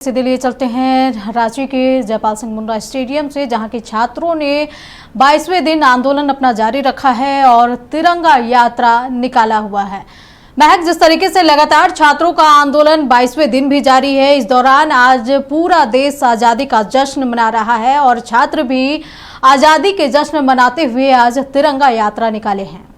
सीधे लिए चलते हैं रांची के जयपाल सिंह मुंडा स्टेडियम से, जहां के छात्रों ने 22वें दिन आंदोलन अपना जारी रखा है और तिरंगा यात्रा निकाला हुआ है। महक, जिस तरीके से लगातार छात्रों का आंदोलन 22वें दिन भी जारी है, इस दौरान आज पूरा देश आज़ादी का जश्न मना रहा है और छात्र भी आज़ादी के जश्न मनाते हुए आज तिरंगा यात्रा निकाले हैं।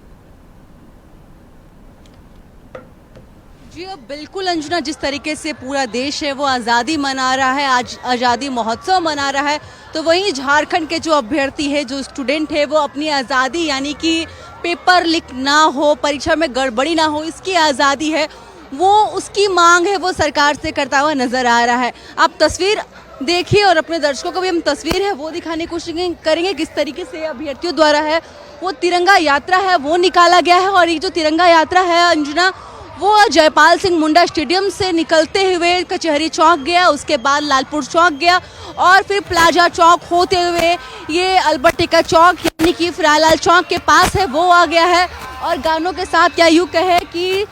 जी बिल्कुल अंजुना, जिस तरीके से पूरा देश है वो आज़ादी मना रहा है, आज आज़ादी महोत्सव मना रहा है, तो वहीं झारखंड के जो अभ्यर्थी है, जो स्टूडेंट है, वो अपनी आज़ादी यानी कि पेपर लीक ना हो, परीक्षा में गड़बड़ी ना हो, इसकी आज़ादी है, वो उसकी मांग है, वो सरकार से करता हुआ नजर आ रहा है। आप तस्वीर देखिए और अपने दर्शकों को भी हम तस्वीर है वो दिखाने की कोशिश करेंगे किस तरीके से अभ्यर्थियों द्वारा है वो तिरंगा यात्रा है वो निकाला गया है। और ये जो तिरंगा यात्रा है अंजुना, वो जयपाल सिंह मुंडा स्टेडियम से निकलते हुए कचहरी चौक गया, उसके बाद लालपुर चौक गया और फिर प्लाजा चौक होते हुए ये अल्बर्ट एक्का चौक यानी कि फ्रालाल चौक के पास है वो आ गया है। और गानों के साथ क्या यूँ कहे कि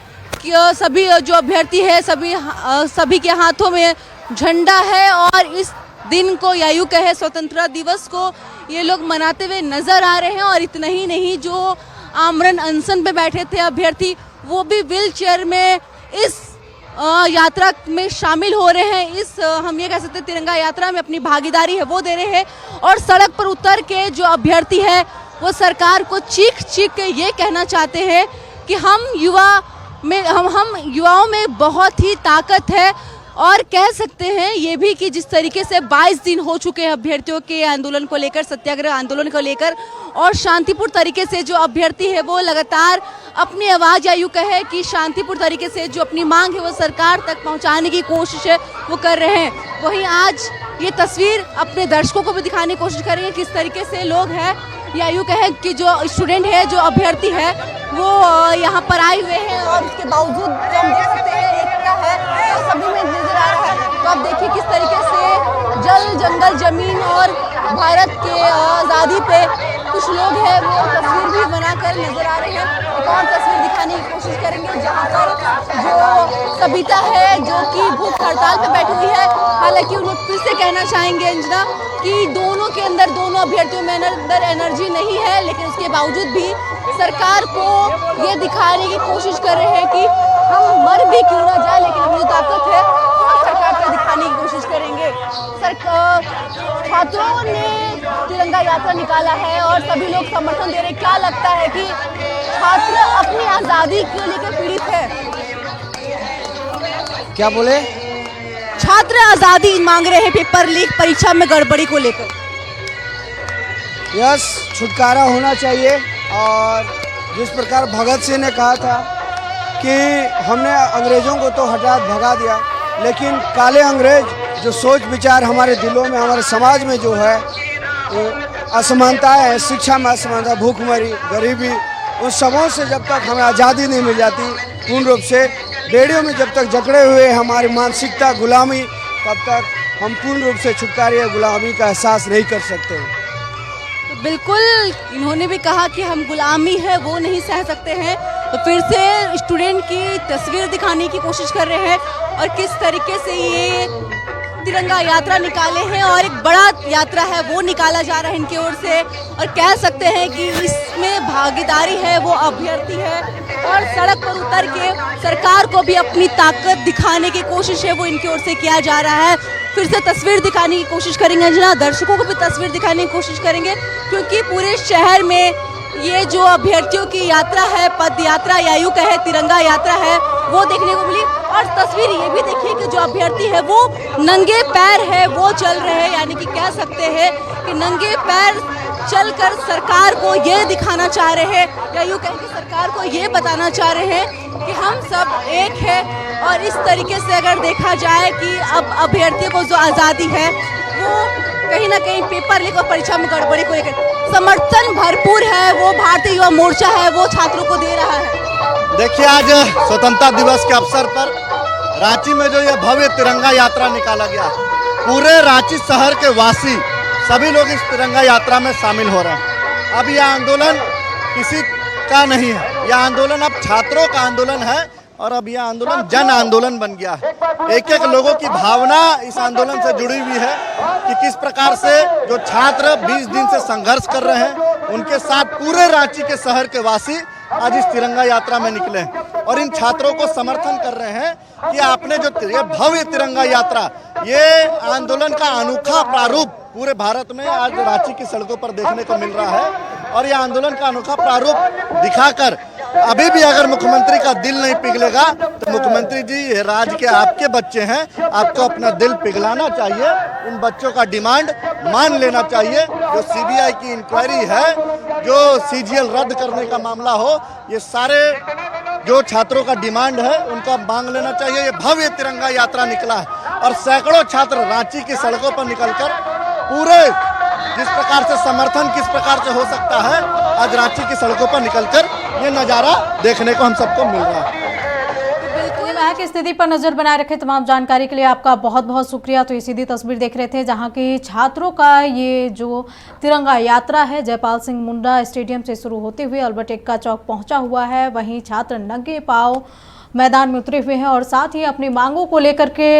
सभी जो अभ्यर्थी है सभी के हाथों में झंडा है और इस दिन को या यूँ कहे स्वतंत्रता दिवस को ये लोग मनाते हुए नजर आ रहे हैं। और इतना ही नहीं, जो आमरण अनशन पे बैठे थे अभ्यर्थी, वो भी व्हील चेयर में इस यात्रा में शामिल हो रहे हैं। इस हम ये कह सकते हैं तिरंगा यात्रा में अपनी भागीदारी है वो दे रहे हैं। और सड़क पर उतर के जो अभ्यर्थी है वो सरकार को चीख चीख के ये कहना चाहते हैं कि हम युवाओं में बहुत ही ताकत है। और कह सकते हैं ये भी कि जिस तरीके से 22 दिन हो चुके हैं अभ्यर्थियों के आंदोलन को लेकर, सत्याग्रह आंदोलन को लेकर, और शांतिपूर्ण तरीके से जो अभ्यर्थी है वो लगातार अपनी आवाज़ या यूँ कहे कि शांतिपूर्ण तरीके से जो अपनी मांग है वो सरकार तक पहुंचाने की कोशिश है वो कर रहे हैं। वहीं आज ये तस्वीर अपने दर्शकों को भी दिखाने की कोशिश करेंगे किस तरीके से लोग हैं या यूँ कहे कि जो स्टूडेंट है, जो अभ्यर्थी है वो यहाँ पर आए हुए हैं। और उसके बावजूद जो हम देख सकते हैं एकता है तो सभी में नजर आ रहा है। तो आप देखिए किस तरीके से जल जंगल जमीन और भारत के आज़ादी पे कुछ लोग हैं वो तस्वीर भी बनाकर नजर आ रहे हैं। एक और तस्वीर दिखाने की कोशिश करेंगे जहाँ पर जो सविता है जो कि भूख हड़ताल पे बैठी हुई है। हालांकि उन्हें फिर से कहना चाहेंगे अंजना कि दोनों अभ्यर्थियों में अंदर एनर्जी नहीं है, लेकिन उसके बावजूद भी सरकार को ये दिखाने की कोशिश कर रहे हैं कि हम मर भी क्यों ना जाए, लेकिन हमें जो ताकत है वो सरकार को दिखाने की कोशिश करेंगे। छात्रों ने तिरंगा यात्रा निकाला है और सभी लोग समर्थन दे रहे हैं। क्या लगता है कि छात्र अपनी आज़ादी को लेकर पीड़ित है? क्या बोले? छात्र आज़ादी मांग रहे हैं पेपर लीक परीक्षा में गड़बड़ी को लेकर। यस, छुटकारा होना चाहिए। और जिस प्रकार भगत सिंह ने कहा था कि हमने अंग्रेज़ों को तो भगा दिया, लेकिन काले अंग्रेज जो सोच विचार हमारे दिलों में, हमारे समाज में जो है असमानता है, शिक्षा में असमानता, भूखमरी, गरीबी, उन सबों से जब तक हमें आज़ादी नहीं मिल जाती पूर्ण रूप से, बेड़ियों में जब तक जकड़े हुए हमारी मानसिकता गुलामी, तब तक हम पूर्ण रूप से छुटकारे गुलामी का एहसास नहीं कर सकते। तो बिल्कुल इन्होंने भी कहा कि हम गुलामी है वो नहीं सह सकते हैं। तो फिर से स्टूडेंट की तस्वीर दिखाने की कोशिश कर रहे हैं और किस तरीके से ये तिरंगा यात्रा निकाले हैं और एक बड़ा यात्रा है वो निकाला जा रहा है इनकी ओर से। और कह सकते हैं कि इसमें भागीदारी है वो अभ्यर्थी है और सड़क पर उतर के सरकार को भी अपनी ताकत दिखाने की कोशिश है वो इनकी ओर से किया जा रहा है। फिर से तस्वीर दिखाने की कोशिश करेंगे अंजना, दर्शकों को भी तस्वीर दिखाने की कोशिश करेंगे, क्योंकि पूरे शहर में ये जो अभ्यर्थियों की यात्रा है, पद यात्रा या यूँ कहे तिरंगा यात्रा है वो देखने को मिली। और तस्वीर ये भी देखिए कि जो अभ्यर्थी है वो नंगे पैर है वो चल रहे हैं, यानी कि कह सकते हैं कि नंगे पैर चलकर सरकार को ये दिखाना चाह रहे हैं या यूँ कहें कि सरकार को ये बताना चाह रहे हैं कि हम सब एक है। और इस तरीके से अगर देखा जाए कि अब अभ्यर्थियों को जो आज़ादी है वो कहीं ना कहीं पेपर लीक और परीक्षा में गड़बड़ी को लेकर समर्थन भरपूर है वो भारतीय युवा मोर्चा है वो छात्रों को दे रहा है। देखिए, आज स्वतंत्रता दिवस के अवसर पर रांची में जो ये भव्य तिरंगा यात्रा निकाला गया, पूरे रांची शहर के वासी सभी लोग इस तिरंगा यात्रा में शामिल हो रहे हैं। अब यह आंदोलन किसी का नहीं है, यह आंदोलन अब छात्रों का आंदोलन है और अब यह आंदोलन जन आंदोलन बन गया है। एक एक लोगों की भावना इस आंदोलन से जुड़ी हुई है कि किस प्रकार से जो छात्र 20 दिन से संघर्ष कर रहे हैं, उनके साथ पूरे रांची के शहर के वासी आज इस तिरंगा यात्रा में निकले हैं और इन छात्रों को समर्थन कर रहे हैं कि आपने जो ये भव्य तिरंगा यात्रा, ये आंदोलन का अनोखा प्रारूप पूरे भारत में आज रांची की सड़कों पर देखने को मिल रहा है। और ये आंदोलन का अनोखा प्रारूप दिखाकर अभी भी अगर मुख्यमंत्री का दिल नहीं पिघलेगा तो मुख्यमंत्री जी, ये राज्य के आपके बच्चे हैं, आपको अपना दिल पिघलाना चाहिए, उन बच्चों का डिमांड मान लेना चाहिए। जो सीबीआई की इंक्वायरी है, जो सीजीएल रद्द करने का मामला हो, ये सारे जो छात्रों का डिमांड है उनका मांग लेना चाहिए। ये भव्य तिरंगा यात्रा निकला है और सैकड़ों छात्र रांची की सड़कों पर निकलकर पूरे जिस प्रकार से समर्थन किस प्रकार से हो सकता है, आज रांची की सड़कों पर निकलकर ये नज़ारा देखने को हम सबको मिल रहा है। बिल्कुल, महक की स्थिति पर नजर बनाए रखे। तमाम जानकारी के लिए आपका बहुत बहुत शुक्रिया। तो ये सीधी तस्वीर देख रहे थे जहां की छात्रों का ये जो तिरंगा यात्रा है जयपाल सिंह मुंडा स्टेडियम से शुरू होते हुए अल्बर्ट एक्का चौक पहुंचा हुआ है। वहीं छात्र नंगे पांव मैदान में उतरे हुए हैं और साथ ही अपनी मांगों को लेकर के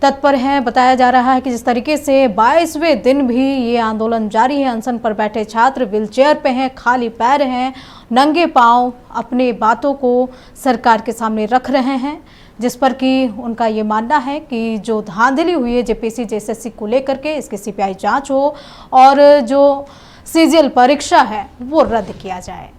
तत्पर हैं। बताया जा रहा है कि जिस तरीके से 22वें दिन भी ये आंदोलन जारी है, अनशन पर बैठे छात्र व्हीलचेयर पे हैं, खाली पैर हैं, नंगे पांव अपने बातों को सरकार के सामने रख रहे हैं, जिस पर कि उनका ये मानना है कि जो धांधली हुई है जेपीएससी जेएसएससी को लेकर के, इसकी सीबीआई जांच हो और जो सीजीएल परीक्षा है वो रद्द किया जाए।